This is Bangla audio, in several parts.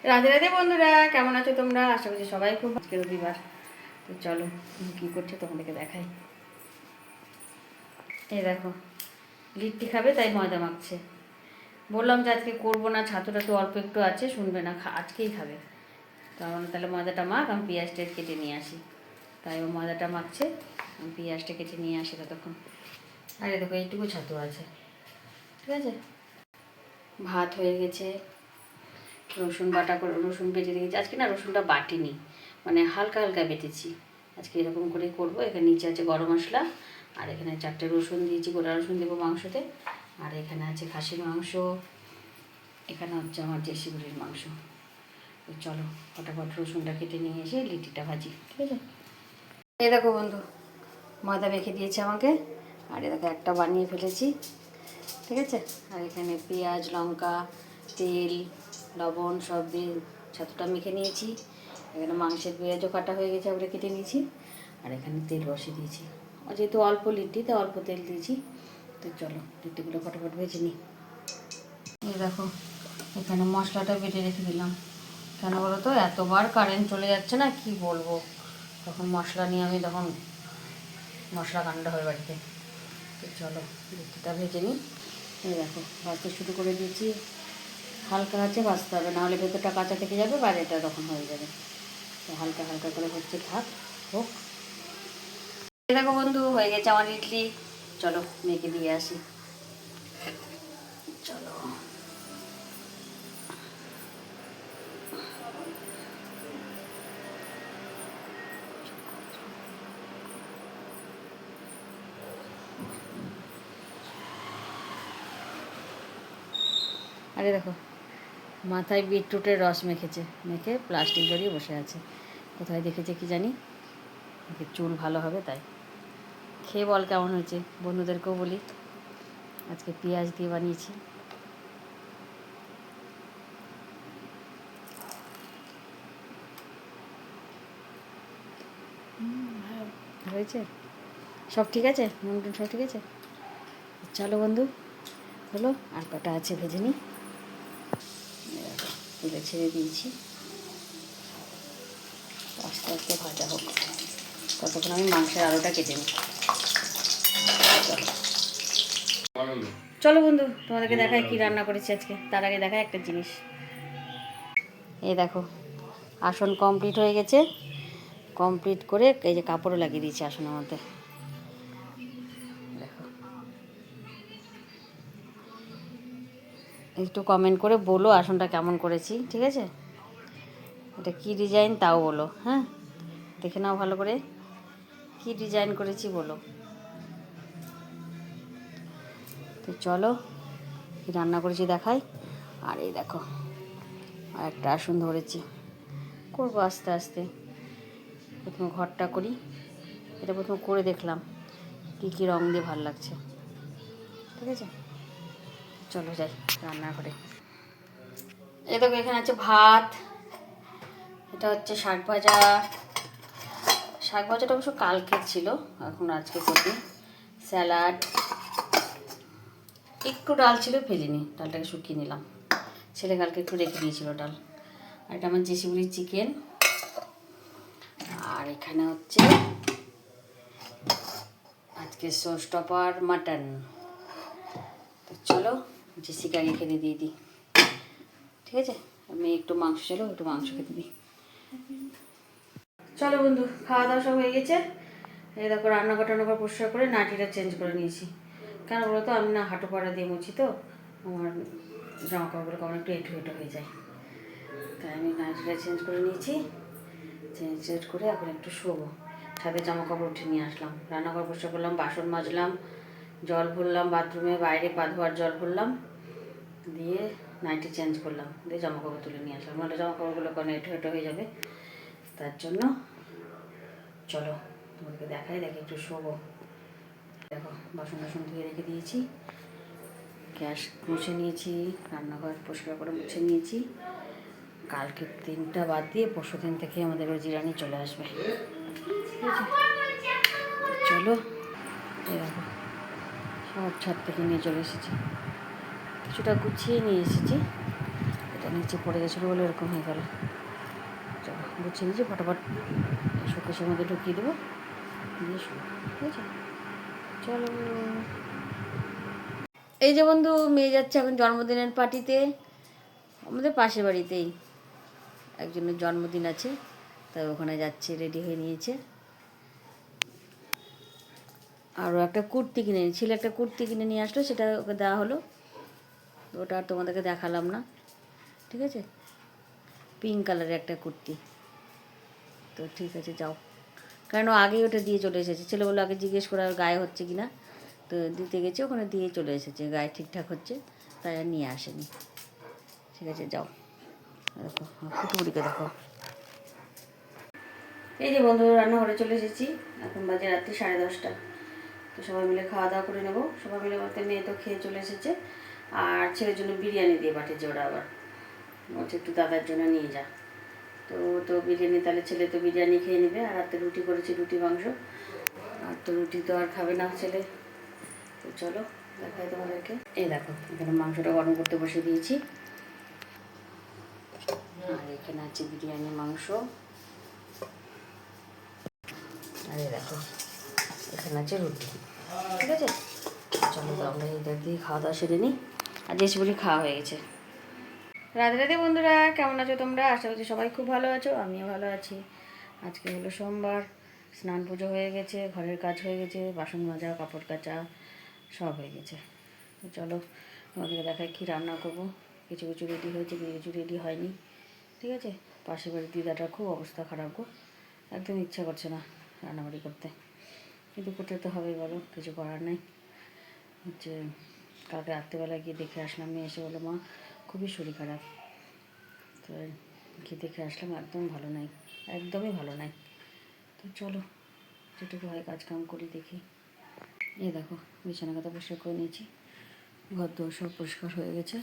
রাধে রাধে বন্ধুরা, কেমন আছো তোমরা? আশা করছি সবাই খুব আজকে রবিবার। তো চলো কী করছে তোমাদেরকে দেখাই। এই দেখো, লিট্টি খাবে তাই ময়দা মাখছে। বললাম যে আজকে করবো না, ছাতুটা তো অল্প একটু আছে, শুনবে না, আজকেই খাবে। তো আমার তাহলে ময়দাটা মাখ, আমি পেঁয়াজটা কেটে নিয়ে আসি। তাই ও ময়দাটা মাখছে, আমি পেঁয়াজটা কেটে নিয়ে আসি ততক্ষণ। আরে দেখো এইটুকু ছাতু আছে, ঠিক আছে। ভাত হয়ে গেছে, রসুন বাটা করে রসুন বেটে রেখেছি। আজকে না রসুনটা বাটিনি, মানে হালকা হালকা বেটেছি। আজকে এরকম করেই করবো। এখানে নিচে আছে গরম মশলা, আর এখানে 4টে রসুন দিয়েছি, গোটা রসুন দেবো মাংসতে। আর এখানে আছে খাসির মাংস, এখানে হচ্ছে আমার দেশি মুরগির মাংস। তো চলো ফটাফট রসুনটা কেটে নিয়ে এসে লিটিটা ভাজি, ঠিক আছে। এই দেখো বন্ধু, ময়দা মেখে দিয়েছে আমাকে, আর এ দেখো একটা বানিয়ে ফেলেছি, ঠিক আছে। আর এখানে পেঁয়াজ, লঙ্কা, তেল, লবণ সব দিয়ে ছাতুটা মেখে নিয়েছি। এখানে মাংসের পেঁয়াজও কাটা হয়ে গেছে, আমরা কেটে নিয়েছি। আর এখানে তেল বসিয়ে দিয়েছি, যেহেতু অল্প লিট্টি তো অল্প তেল দিয়েছি। তো চলো লিট্টিগুলো ফটাফট ভেজে নিই। এই দেখো, এখানে মশলাটা বেটে রেখে দিলাম। কেন বলো তো, এতবার কারেন্ট চলে যাচ্ছে না, কি বলবো। তখন মশলা নিয়ে আমি তখন মশলা কাণ্ড হয় বাড়িতে। তো চলো লিট্টিটা ভেজে নিই। এই দেখো ভাজতে শুরু করে দিয়েছি, হালকা আছে ভাজতে হবে, নাহলে ভেতরটা কাঁচা থেকে যাবে, বাইরেটা তখন হয়ে যাবে। তো হালকা হালকা করে হচ্ছে, থাক হোক। দেখো বন্ধু, হয়ে গেছে আমার ইডলি। চলো মেখে দিয়ে আসি, চলো। আরে দেখো, মাথায় বিটরুটের রস মেখেছে, মেখে প্লাস্টিক জড়িয়ে বসে আছে। কোথায় দেখেছে কি জানি, চুল ভালো হবে তাই। খেয়ে বল কেমন হয়েছে, বন্ধুদেরকেও বলি। আজকে পেঁয়াজ দিয়ে বানিয়েছি। হয়েছে, সব ঠিক আছে, নুন টুন সব ঠিক আছে। চলো বন্ধু, হলো, আর কটা আছে ভেজে নিই। তুলে ছেড়ে দিয়েছি, আস্তে আস্তে ভাজা হোক, ততক্ষণ আমি মাংসের আলুটা কেটে নিই। চলো বন্ধু, তোমাদেরকে দেখাই কি রান্না করেছি আজকে। তার আগে দেখাই একটা জিনিস। এই দেখো, আসন কমপ্লিট হয়ে গেছে। কমপ্লিট করে এই যে কাপড়ও লাগিয়ে দিয়েছি আসনের মধ্যে। দেখো, একটু কমেন্ট করে বলো আসনটা কেমন করেছি, ঠিক আছে। এটা কি ডিজাইন তাও বলো, হ্যাঁ, দেখে নাও ভালো করে কি ডিজাইন করেছি বলো। তো চলো কি রান্না করেছি দেখাই। আর এই দেখো, আর একটা আসন ধরেছি, করবো আস্তে আস্তে। প্রথমে ঘরটা করি, এটা প্রথমে করে দেখলাম কী কী রঙ দিয়ে ভালো লাগছে, ঠিক আছে। চলো যাই রান্নাঘরে। এই দেখো, এখানে আছে ভাত, এটা হচ্ছে শাক ভাজা। শাক ভাজাটা অবশ্য কালকের ছিল, এখন আজকে করি। স্যালাড, একটু ডাল ছিল ফেলিনি, ডালটাকে শুকিয়ে নিলাম, ছেলে কালকে একটু রেখে দিয়েছিল ডাল। আর এটা আমার জেসিগুড়ির চিকেন। আর এখানে হচ্ছে আজকে সস টপার মাটন। তো চলো জেসিকাকে খেতে দিয়ে দিই, ঠিক আছে। আমি একটু মাংস, চলো একটু মাংস খেতে দিই। চলো বন্ধু, খাওয়া দাওয়া সব হয়ে গেছে। এই দেখো রান্নাঘর টান্নাঘর পরিষ্কার করে নাটিটা চেঞ্জ করে নিয়েছি। কেন বলো তো, আমি না হাঁটু পাড়া দিয়ে মুছি, তো আমার জামা কাপড়গুলো কেমন একটু এঁটো এঁটো হয়ে যায়। তাই আমি নাইটিটা চেঞ্জ করে নিয়েছি। চেঞ্জ করে এখন একটু শোবো। ছাদে জামা কাপড় উঠে নিয়ে আসলাম, রান্নাঘর পরিষ্কার করলাম, বাসন মাজলাম, জল ভরলাম, বাথরুমে বাইরে পা ধোয়ার জল ভরলাম, দিয়ে নাইটি চেঞ্জ করলাম, দিয়ে জামা কাপড় তুলে নিয়ে আসলাম। নাহলে জামা কাপড়গুলো কোনো এঁটো এঁটো হয়ে যাবে, তার জন্য। চলো তোমাদেরকে দেখাই, দেখে একটু শোবো। দেখো বাসন টাসন ধুয়ে রেখে দিয়েছি, গ্যাস মুছে নিয়েছি, রান্নাঘর পরিষ্কার করে মুছে নিয়েছি। কালকে 3টা বাদ দিয়ে পরশু দিন থেকে আমাদের রোজি রানি চলে আসবে, ঠিক আছে। চলো এই দেখো, সব ছাদ থেকে নিয়ে চলে এসেছি, কিছুটা গুছিয়ে নিয়ে এসেছি। এটা নিচে পড়ে গেছিলো বলে এরকম হয়ে গেল। চলো গুছিয়ে নিয়েছি, ফটাফট শোকেসের মধ্যে ঢুকিয়ে দেবো, দিয়ে শুরু। ঠিক আছে, চলো। এই যে বন্ধু, মেয়ে যাচ্ছে এখন জন্মদিনের পার্টিতে, আমাদের পাশের বাড়িতেই একজনের জন্মদিন আছে, তাই ওখানে যাচ্ছে, রেডি হয়ে নিয়েছে। আরও একটা কুর্তি কিনে ছেলে একটা কুর্তি কিনে নিয়ে আসলো, সেটা ওকে দেওয়া হলো, ওটা আর তোমাদেরকে দেখালাম না। ঠিক আছে, পিঙ্ক কালারের একটা কুর্তি। তো ঠিক আছে যাও, কারণ ও আগেই ওটা দিয়ে চলে এসেছে। ছেলে বলে আগে জিজ্ঞেস করে আর গায়ে হচ্ছে কি না, তো দিতে গেছে, ওখানে দিয়ে চলে এসেছে, গায়ে ঠিকঠাক হচ্ছে, তাই আর নিয়ে আসেনি। ঠিক আছে যাও, দেখো কুটুমুড়িকে দেখো। এই যে বন্ধু, রান্নাঘরে চলে এসেছি, এখন বাজে রাত্রি 10:30। তো সবাই মিলে খাওয়া দাওয়া করে নেবো। সবাই মিলে বলতে মেয়ে তো খেয়ে চলে এসেছে, আর ছেলের জন্য বিরিয়ানি দিয়ে পাঠিয়েছে ওরা, আবার বলছে একটু দাদার জন্য নিয়ে যা। তো তো বিরিয়ানি, তাহলে ছেলে তো বিরিয়ানি খেয়ে নেবে, আর রাতে রুটি করেছি, রুটি মাংস, আর তো রুটি তো আর খাবে না ছেলে। তো চলো দেখাই তোমাদেরকে। এই দেখো, এখানে মাংসটা গরম করতে বসে দিয়েছি, আর এখানে আছে বিরিয়ানি মাংস, আর এই দেখো এখানে আছে রুটি। ঠিক আছে, চলো আমরা এটা দিয়ে খাওয়া দাওয়া সেরে নিই, আর যে বলি খাওয়া হয়ে গেছে। রাধে রাধে বন্ধুরা, কেমন আছো তোমরা? আশা করছি সবাই খুব ভালো আছো, আমিও ভালো আছি। আজকে হলো সোমবার, স্নান পুজো হয়ে গেছে, ঘরের কাজ হয়ে গেছে, বাসন মাজা, কাপড় কাচা সব হয়ে গেছে। তো চলো তোমাদেরকে দেখাই কী রান্না করবো। কিছু কিছু রেডি হয়েছে, কিছু কিছু রেডি হয়নি। ঠিক আছে, পাশের বাড়ির দিদাটার খুব অবস্থা খারাপ গো, একদম ইচ্ছা করছে না রান্নাবাড়ি করতে, কিন্তু করতে তো হবেই, বলো, কিছু করার নেই। হচ্ছে কালকে রাত্রেবেলায় গিয়ে দেখে আসলাম, মেয়ে এসে বলো মা খুবই শরীর খারাপ। তো গিয়ে দেখে আসলাম, একদম ভালো নাই, একদমই ভালো নাই। তো চলো যেটুকু হয় কাজকাম করি, দেখি। এই দেখো বিছানা কথা পরিষ্কার করে নিয়েছি, ঘর দোর সব পরিষ্কার হয়ে গেছে,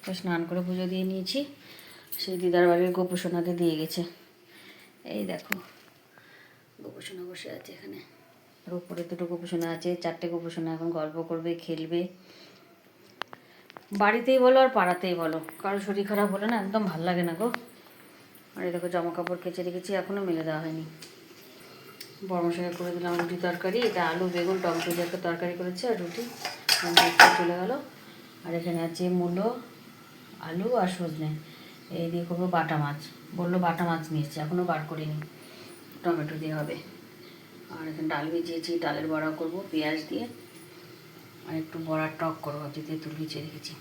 তো স্নান করে পুজো দিয়ে নিয়েছি। সেই দিদার বাড়ির গোপুসোনাকে দিয়ে গেছে, এই দেখো গোপুসোনা বসে আছে এখানে, আর উপরে 2টো গোপুসোনা আছে, 4টে গোপুসোনা এখন গল্প করবে, খেলবে। বাড়িতেই বলো আর পাড়াতেই বলো, কারো শরীর খারাপ হলে না একদম ভাল লাগে না গো। আর এই দেখো জামা কাপড় কেচে রেখেছি, এখনও মেলে দেওয়া হয়নি। বর্মশাই করে দিলাম রুটি তরকারি, এটা আলু বেগুন টমেটো দিয়ে একটা তরকারি করেছে, আর রুটি চলে গেল। আর এখানে আছে মূলো, আলু আর সজনে, এই দিয়ে করবো বাটা মাছ। বললো বাটা মাছ নিয়ে এসছে, এখনও বার করিনি, টমেটো দিয়ে হবে। আর এখানে ডাল ভিজিয়েছি, ডালের বড়া করবো পেঁয়াজ দিয়ে, আর একটু বড়ার টক করবো, যে তেঁতুল ভিজিয়ে রেখেছি।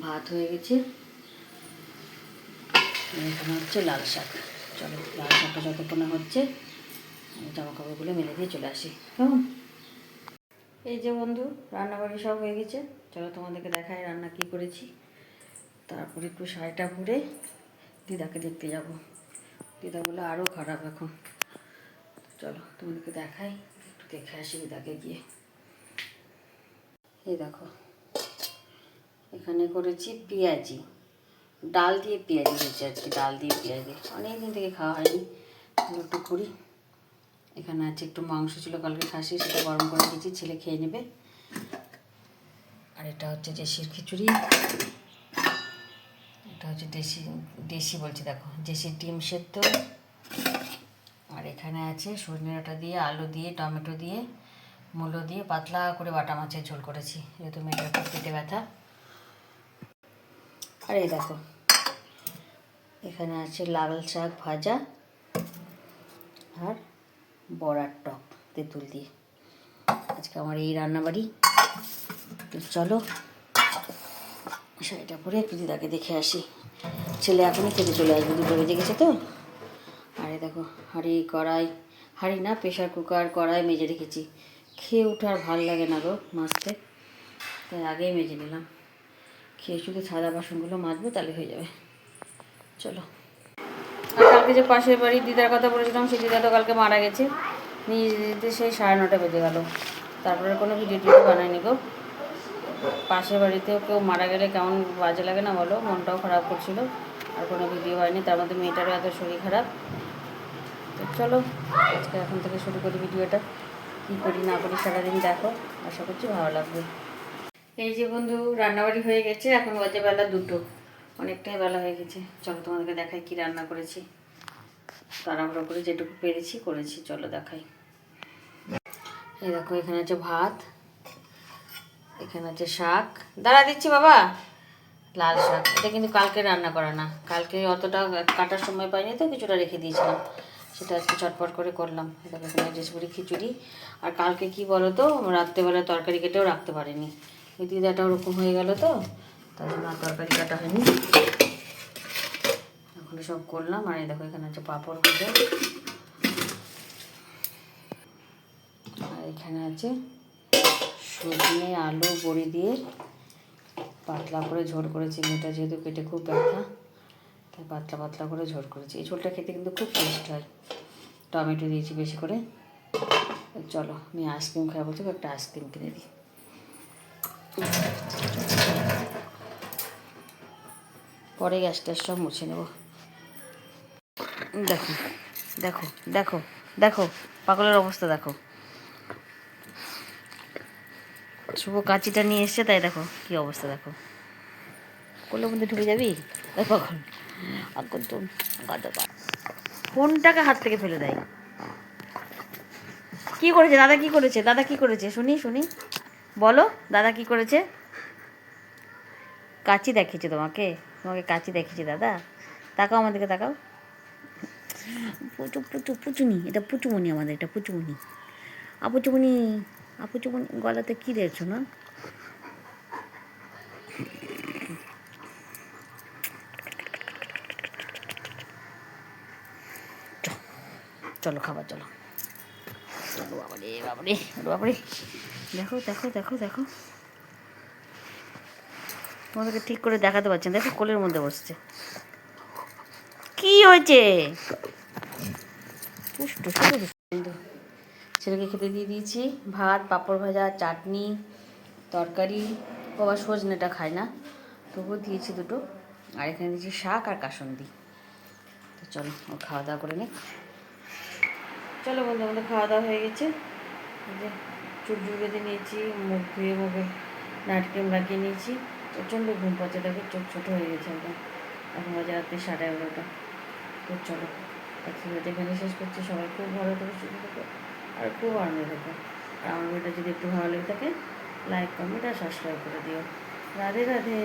ভাত হয়ে গেছে, এখানে হচ্ছে লাল শাক। চলো লাল শাকটা যতক্ষণ হচ্ছে জামা কাপড়গুলো মেলে দিয়ে চলে আসি, কেমন? এই যে বন্ধু, রান্নাবাড়ি সব হয়ে গেছে, চলো তোমাদেরকে দেখাই রান্না কী করেছি। তারপরে একটু শাড়িটা পরে দিদাকে দেখতে যাব, দিদা বলে আরও খারাপ এখন। চলো তোমাদেরকে দেখাই, একটু দেখে আসি দিদাকে গিয়ে। এই দেখো এখানে করেছি পেঁয়াজি, ডাল দিয়ে পেঁয়াজি হয়েছে আজকে, ডাল দিয়ে পেঁয়াজি অনেক দিন থেকে খাওয়া হয়নি, একটু করি। এখানে আছে একটু মাংস ছিল কালকে খাসি, সেটা গরম করে দিয়েছি, ছেলে খেয়ে নেবে। আর এটা হচ্ছে দেশির খিচুড়ি, এটা হচ্ছে দেশি বলছি দেখো, দেশি ডিম সেদ্ধ। আর এখানে আছে সজনে ডাঁটা দিয়ে, আলু দিয়ে, টমেটো দিয়ে, মূলো দিয়ে পাতলা করে বাটা মাছের ঝোল করেছি, যেহেতু মেয়েটার খুব পেটে ব্যথা। আর এই দেখো এখানে আছে লাল শাক ভাজা, আর বড়ার টক তেঁতুল দিয়ে। আজকে আমার এই রান্নাবাড়ি। তো চলো শাড়িটা পরে একটু দিদাকে দেখে আসি, ছেলে এখনই খেতে চলে আসবে, 2টো বেজে গেছে তো। আর এই দেখো হাঁড়ি না, প্রেশার কুকার কড়াই মেজে রেখেছি, খেয়ে উঠে আর ভাল লাগে না গো মাজতে, তাই আগেই মেজে নিলাম। খেয়ে শুধু সাদা বাসনগুলো মাজবো, তাহলে হয়ে যাবে। চলো। আর কালকে যে পাশের বাড়ির দিদার কথা বলেছিলাম, সেই দিদা তো কালকে মারা গেছে, নিয়ে যেতে সেই 9:30 বেজে গেল, তারপরে কোনো ভিডিও টিডিও বানায়নি গো। পাশের বাড়িতেও কেউ মারা গেলে কেমন বাজে লাগে না বলো, মনটাও খারাপ করছিল, আর কোনো ভিডিও হয়নি, তার মধ্যে মেয়েটারও এত শরীর খারাপ। তো চলো আজকে এখন থেকে শুরু করি ভিডিওটা, কী করি না করি সারাদিন দেখো, আশা করছি ভালো লাগবে। এই যে বন্ধু, রান্নাবাড়ি হয়ে গেছে, এখন বাজে বেলা 2টো, অনেকটাই বেলা হয়ে গেছে। চলো তোমাদেরকে দেখাই কি রান্না করেছি। তাড়াহুড়ো করে যেটুকু পেরেছি করেছি, চলো দেখাই। এই দেখো, এখানে আছে ভাত, এখানে আছে শাক, দাঁড়া দিচ্ছি বাবা, লাল শাক। এটা কিন্তু কালকে রান্না করা না, কালকে অতটা কাটার সময় পাইনি তো কিছুটা রেখে দিয়েছিলাম, সেটা আজকে চটপট করে করলাম। দেখো এখানে রেসিপি খিচুড়ি। আর কালকে কি বলো তো, রাত্রেবেলা তরকারি কেটেও রাখতে পারিনি, ওই দিদাটা ওরকম হয়ে গেল তো, তাই জন্য আর তরকারি কাটা হয়নি। এখন সব করলাম। আর এই দেখো এখানে আছে পাঁপড় ভাজা, আর এখানে আছে সজনে আলু বড়ি দিয়ে পাতলা করে ঝোল করেছি। মেয়েটা যেহেতু পেটে খুব ব্যথা, তাই পাতলা পাতলা করে ঝোল করেছি। এই ঝোলটা খেতে কিন্তু খুব টেস্ট হয়। টমেটো দিয়েছি বেশি করে। চলো, আমি আইসক্রিম খাবো, তো একটা আইসক্রিম কিনে দিই। পরে গ্যাসটা সব মুছে নেব। দেখো দেখো দেখো দেখো, পাগলের অবস্থা দেখো। শুভ কাঁচিটা নিয়ে এসছে, তাই দেখো কি অবস্থা দেখো। কোলের মধ্যে ঢুকে যাবি পাগল। এখন তো ফোনটাকে হাত থেকে ফেলে দেয়। কি করেছে দাদা, কি করেছে দাদা, কি করেছে শুনি শুনি, বলো দাদা কি করেছে। কাঁচি দেখিয়েছে তোমাকে, তোমাকে কাঁচি দেখিয়েছে দাদা। তাকাও আমার দিকে, তাকাও। পুচু পুচু পুচুনি, এটা পুচুমণি আমাদের, এটা পুচুমণি। আপুচুমণি, আপুচুমণি গলাতে কী দিয়েছো না? চলো খাবার, চলো চলো। বাবারে বাবারে বাবারে, দেখো দেখো দেখো দেখো, তোমাদেরকে ঠিক করে দেখাতে পারছেন। দেখো কোলের মধ্যে বসছে। কি হয়েছে? পুষ্টু শুধু ছেলেকে খেতে দিয়ে দিয়েছি। ভাত, পাঁপড় ভাজা, চাটনি, তরকারি। বাবা সজনেটা খায় না, তবুও দিয়েছি দুটো। আর এখানে দিয়েছি শাক আর কাসুন্দি। তো চলো ও খাওয়া দাওয়া করে নে। চলো বন্ধু, আমাদের খাওয়া দাওয়া হয়ে গেছে। এই যে চুল বেঁধে নিয়েছি, মুখ ধুয়ে মুখে নাইট ক্রিম লাগিয়ে নিয়েছি। প্রচণ্ড ঘুম পাচ্ছে, দেখো চোখ ছোটো হয়ে গেছে একদম। এখন বাজে রাত্রি 11:30। তো চলো আজকে এখানে শেষ করছি। সবাই খুব ভালো থেকে সুস্থ থাকো আর খুব আনন্দ থাকো। আর আমার ভিডিওটা যদি একটু ভালো লেগে থাকে, লাইক কমেন্ট আর সাবস্ক্রাইব করে দিও। রাধে রাধে।